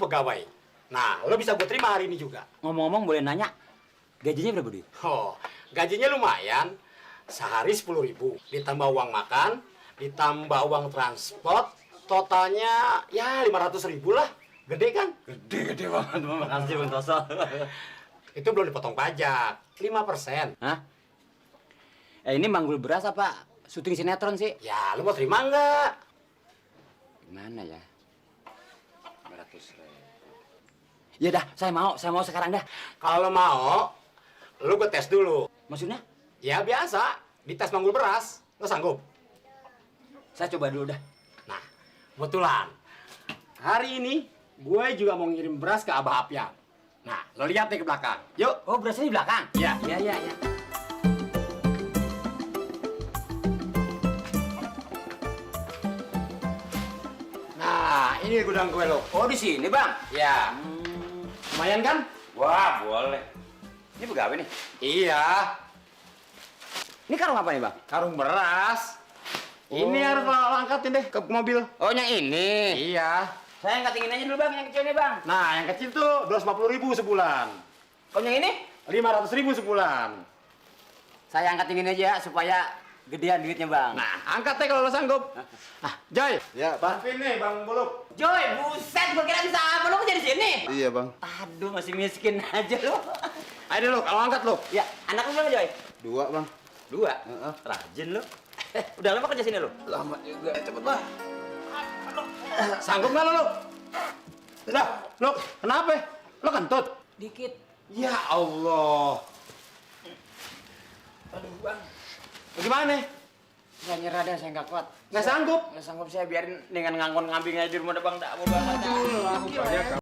pegawai. Nah, lo bisa gue terima hari ini juga. Ngomong-ngomong boleh nanya, gajinya berapa, Di? Oh, gajinya lumayan. Sehari 10.000, ditambah uang makan, ditambah uang transport, totalnya ya 500.000 lah. Gede kan? Gede banget, makasih Bang Toso. Itu belum dipotong pajak, 5%. Hah? Ini manggul beras apa syuting sinetron sih? Ya, lo mau terima nggak? Gimana ya? 500.000. Ya dah, saya mau sekarang dah. Kalau lo mau, lo gue tes dulu. Maksudnya? Ya biasa, dites manggul beras. Lo sanggup? Saya coba dulu dah. Nah, kebetulan hari ini gue juga mau ngirim beras ke Abah Apya. Nah, lo lihat nih ke belakang. Yuk. Oh, berasnya di belakang? Iya. Iya. Nah, ini gudang kue lo. Oh, di sini, Bang. Ya. Lumayan kan? Wah, boleh. Ini pegawai nih. Iya. Ini karung apa nih, Bang? Karung beras. Ini harus lo angkatin deh ke mobil. Oh, yang ini. Iya. Saya angkat aja dulu, Bang, yang kecil nih, Bang. Nah, yang kecil tuh 250.000 sebulan. Kalau yang ini? 500.000 sebulan. Saya angkat ini aja supaya gedean duitnya, Bang. Nah, angkat deh kalau lo sanggup. Nah, Joy. Ya, Bang. Bantuin nih, Bang Buluk. Joy, buset, gua kira bisa apa? Lu kerja di sini? Iya, Bang. Aduh, masih miskin aja lu. Ayo deh lo, kalau angkat lo. Ya, anak lu berapa, Joy? 2, Bang. 2? Heeh. Rajin lu. Udah lama kerja sini lu? Lama juga, cepet lah. Sanggup nggak lo? Lah, lo kenapa? Lo kentut? Dikit. Ya Allah. Aduh, Bang. Bagaimana? Saya nyerah dah, saya nggak kuat. Nggak sanggup? Nggak sanggup, saya biarin dengan ngangkon ngambing aja di rumah, Bang. Nggak mau banget.